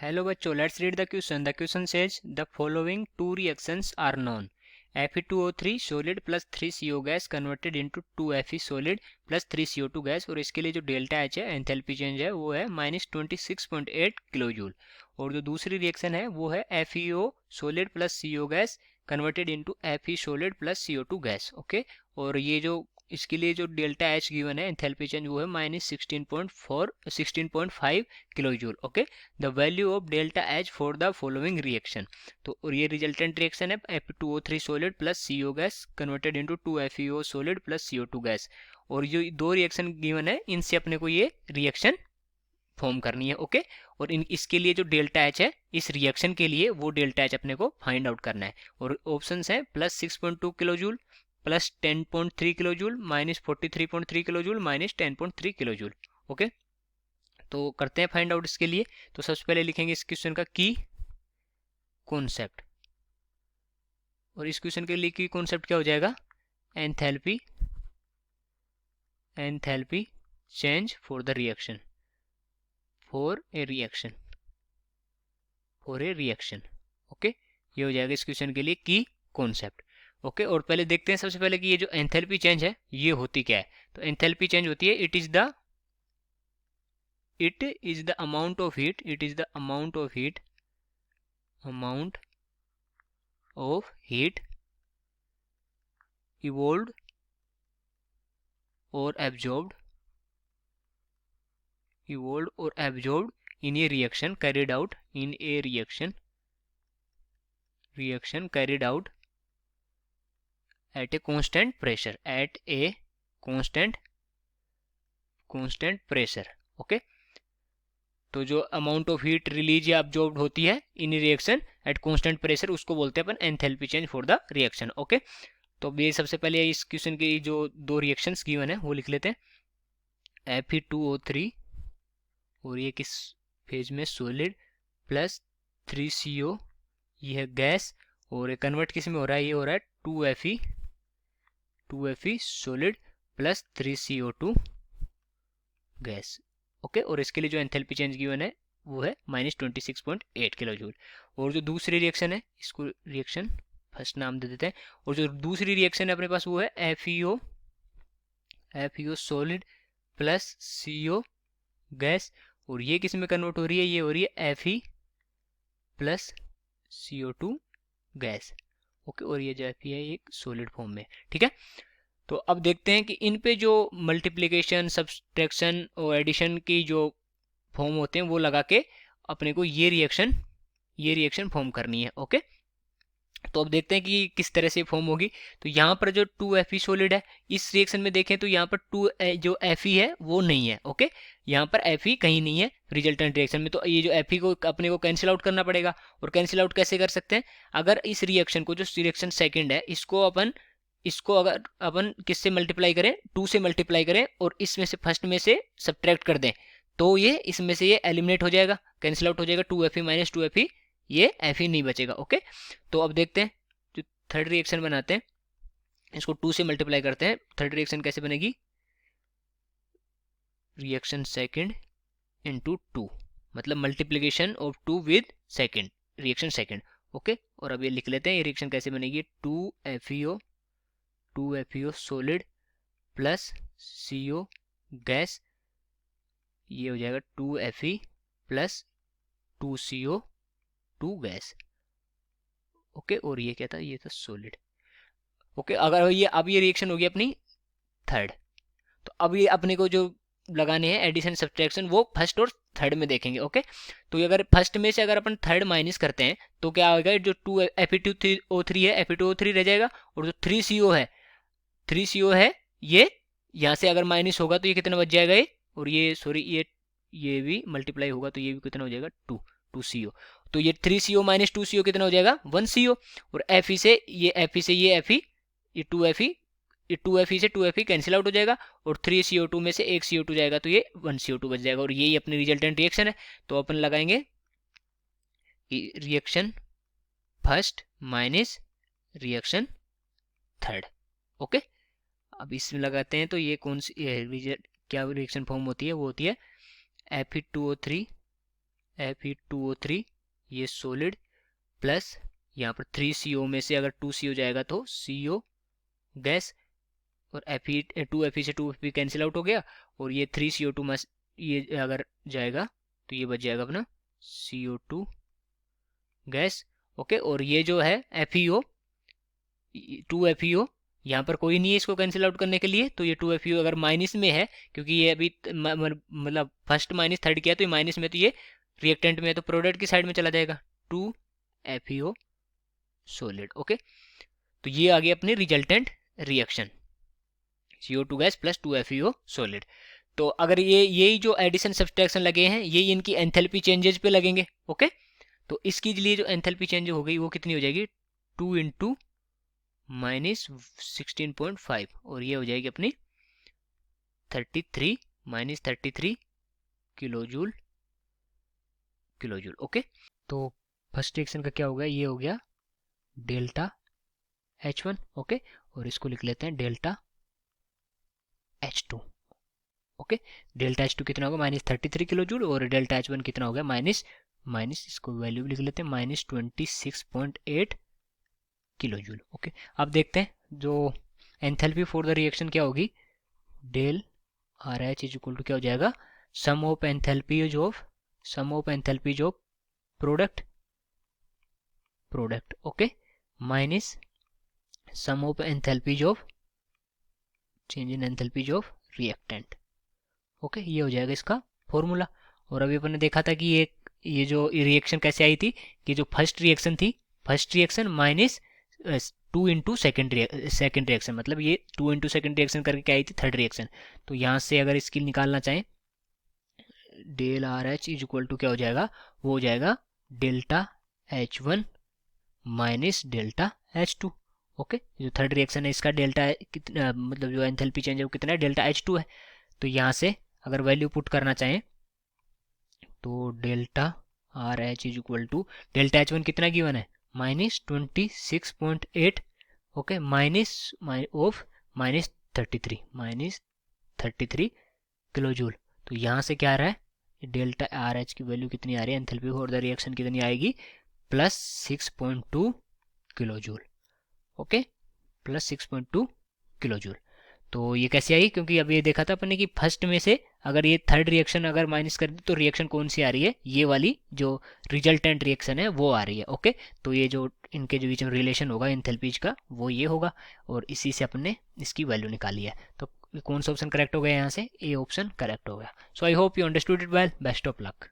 Hello बच्चों, let's read the question. The question says the following two reactions are known. Fe2O3 solid plus 3CO gas converted into 2Fe solid plus 3CO2 gas, और इसके लिए जो delta H है enthalpy change है वो है -26.8 kilo joule. और जो दूसरी रिएक्शन है वो है FeO solid plus CO gas converted into Fe solid plus CO2 gas. Okay, और ये जो इसके लिए जो डेल्टा एच गिवन है एंथैल्पी चेंज वो है -16.5 kilo joule. Okay, the value of delta H for the following reaction. तो और ये रिजल्टेंट रिएक्शन है Fe2O3 solid plus CO gas converted into 2FeO solid plus CO2 gas. और जो दो रिएक्शन गिवन है इनसे अपने को ये रिएक्शन फॉर्म करनी है। ओके, और इसके लिए जो डेल्टा एच है इस रिएक्शन के लिए वो डेल्टा एच अपने को फाइंड आउट करना है। और ऑप्शंस है +6.2 kilo joule, +10.3 kilo joule, -43.3 kilo joule, -10.3 kilo joule. Okay, तो करते हैं फाइंड आउट इसके लिए। तो सबसे पहले लिखेंगे इस क्वेश्चन का की कॉन्सेप्ट, और इस क्वेश्चन के लिए की कॉन्सेप्ट क्या हो जाएगा, enthalpy change for the reaction, for a reaction. Okay, ये हो जाएगा इस क्वेश्चन के लिए की कॉन्सेप्ट। ओके, और पहले देखते हैं सबसे पहले कि ये जो एंथैल्पी चेंज है ये होती क्या है। तो एंथैल्पी चेंज होती है it is the amount of heat evolved or absorbed in a reaction carried out at a constant pressure। Okay, तो जो अमाउंट ऑफ हीट रिलीज या अब्जॉर्ब होती है in reaction at constant pressure उसको बोलते हैं अपन enthalpy change for the reaction. Okay, तो अब ये सबसे पहले इस क्वेश्चन की जो दो रिएक्शंस गिवन है वो लिख लेते हैं। Fe2O3 और ये किस फेज में, सॉलिड, प्लस 3CO ये है गैस, और ये कन्वर्ट किस में हो रहा है, ये हो रहा है 2Fe solid plus 3CO2 gas. Okay, और इसके लिए जो एंथैल्पी चेंज गिवन है वो है -26.8 किलो जूल। और जो दूसरी रिएक्शन है इसको रिएक्शन फर्स्ट नाम दे देते हैं, और जो दूसरी रिएक्शन है अपने पास वो है FeO solid plus CO gas, और ये किस में कन्वर्ट हो रही है, ये हो रही है Fe plus CO2 gas. Okay, और ये जो Fe है एक सॉलिड फॉर्म में। ठीक है, तो अब देखते हैं कि इन पे जो मल्टीप्लिकेशन, सब्सट्रैक्शन और एडिशन की जो फॉर्म होते हैं वो लगा के अपने को ये रिएक्शन फॉर्म करनी है। ओके, तो अब देखते हैं कि किस तरह से फॉर्म होगी। तो यहाँ पर जो 2Fe सॉलिड है इस रिएक्शन में देखें तो यहाँ पर जो Fe है वो नहीं है। ओके, यहाँ पर Fe कहीं नहीं है रिजल्टेंट रिएक्शन में, तो ये जो Fe को अपने को कैंसिल आउट करना पड़ेगा। और कैंसिल आउट कैसे कर सकते हैं, अगर इस रिएक्शन को जो रिएक्शन सेकेंड है इसको अगर अपन किससे मल्टीप्लाई करें, 2 से मल्टीप्लाई करें और इसमें से फर्स्ट में से सब्ट्रैक्ट कर दें तो ये इसमें से ये एलिमिनेट हो जाएगा, कैंसिल आउट हो जाएगा। 2Fe माइनस 2Fe, ये Fe नहीं बचेगा। ओके, तो अब देखते हैं जो थर्ड रिएक्शन बनाते हैं, इसको 2 से मल्टीप्लाई करते हैं। थर्ड रिएक्शन कैसे बनेगी, रिएक्शन सेकेंड इंटू 2, मतलब multiplication of 2 with second, reaction second. Okay, और अब ये लिख लेते हैं ये रिएक्शन कैसे बनेगी, 2FeO solid plus CO gas, ये हो जाएगा 2Fe plus 2CO2 gas. Okay, और ये क्या था, ये था सॉलिड। ओके, अगर ये अब ये रिएक्शन होगी अपनी थर्ड, तो अब ये अपने को जो लगाने हैं एडिशन सब्ट्रैक्शन वो फर्स्ट और थर्ड में देखेंगे। ओके, तो अगर फर्स्ट में से अगर अपन थर्ड माइनस करते हैं तो क्या होगा, जो 2Fe2O3 है Fe2O3 रह जाएगा, और जो 3CO है ये यहाँ से अगर माइनस होगा तो ये कितना बच जाएगा, ये, और ये सॉरी ये भी मल्टीप्लाई होगा तो ये भी कितना हो जाएगा 2CO। तो ये 3CO माइनस 2CO कितना हो जाएगा 1CO, और Fe से ये Fe ये 2Fe से 2Fe कैंसिल आउट हो जाएगा, और 3CO2 में से एक CO2 जाएगा तो ये 1CO2 बच जाएगा, और यही अपनी रिजल्टेंट रिएक्शन है। तो अपन लगाएंगे reaction first minus reaction third. Okay, अब इसमें लगाते हैं तो ये कौन सी क्या रिएक्शन फॉर्म होती है, वो होती है Fe2O3 Fe2O3 ये सॉलिड प्लस यहाँ पर 3CO में से अगर 2CO जाएगा तो CO गैस, और Fe2Fe से 2Fe कैंसिल आउट हो गया, और ये 3CO2 में ये अगर जाएगा तो ये बच जाएगा अपना CO2 गैस। ओके, और ये जो है FeO 2FeO, यहाँ पर कोई नहीं है इसको कैंसिल आउट करने के लिए, तो ये 2FeO अगर माइनस में है, क्योंकि ये अभी मतलब फर्स्ट माइनस थर्ड किया तो ये माइनस में, तो ये रिएक्टेंट में है तो प्रोडक्ट की साइड में चला जाएगा 2FeO सॉलिड। ओके, तो ये आ गया अपनी resultant reaction CO2 gas plus 2FeO solid. तो अगर यही जो एडिशन सब्सट्रैक्शन लगे हैं यही इनकी एंथैल्पी चेंजेस पे लगेंगे। ओके, तो इसके लिए जो एंथैल्पी चेंज हो गई वो कितनी हो जाएगी 2 इंटू माइनस 16.5, और ये हो जाएगी अपनी 33 माइनस 33 किलोजूल। ओके, तो फर्स्ट रिएक्शन का क्या हो गया, ये हो गया डेल्टा H1। ओके, और इसको लिख लेते हैं delta H2। Okay, delta H2 कितना होगा माइनस 33 किलोजूल, और डेल्टा H1 कितना हो गया माइनस इसको वैल्यू लिख लेते हैं माइनस 26.8 किलोजूल। ओके, अब देखते हैं जो एंथैल्पी फॉर द रिएक्शन क्या होगी, del RH is equal to क्या हो जाएगा sum of enthalpies of product. Okay, minus sum of enthalpies of change in enthalpies of reactant. Okay, ये हो जाएगा इसका फॉर्मूला। और अभी अपन ने देखा था कि ये जो रिएक्शन कैसे आई थी, कि जो first reaction minus 2 into second reaction, मतलब ये 2 इंटू सेकेंड रिएक्शन करके क्या आई थी थर्ड रिएक्शन। तो यहाँ से अगर इसकी निकालना चाहें del RH is equal to क्या हो जाएगा, वो हो जाएगा delta H1 minus delta H2। Okay, जो थर्ड रिएक्शन है इसका डेल्टा कितना, मतलब जो एंथैल्पी चेंज है वो कितना है डेल्टा H2 है। तो यहाँ से अगर वैल्यू पुट करना चाहें तो delta RH is equal to delta H1 कितना गिवन है minus 26.8। Okay, minus of minus 33 kilojoule. तो यहाँ से क्या आ रहा है डेल्टा RH की वैल्यू कितनी आ रही है, एंथैल्पी फॉर द रिएक्शन कितनी आएगी plus 6.2 kilojoule. Okay, plus 6.2 kilojoule. तो ये कैसे आई, क्योंकि अब ये देखा था अपन ने कि फर्स्ट में से अगर ये थर्ड रिएक्शन अगर माइनस कर दी तो रिएक्शन कौन सी आ रही है, ये वाली जो रिजल्टेंट रिएक्शन है वो आ रही है। ओके, तो ये जो इनके जो बीच में रिलेशन होगा एंथैल्पीज का वो ये होगा, और इसी से अपन ने इसकी वैल्यू निकाली है। तो कौन सा ऑप्शन करेक्ट हो गया यहाँ से, ए ऑप्शन करेक्ट हो गया। So I hope you understood it well, best of luck.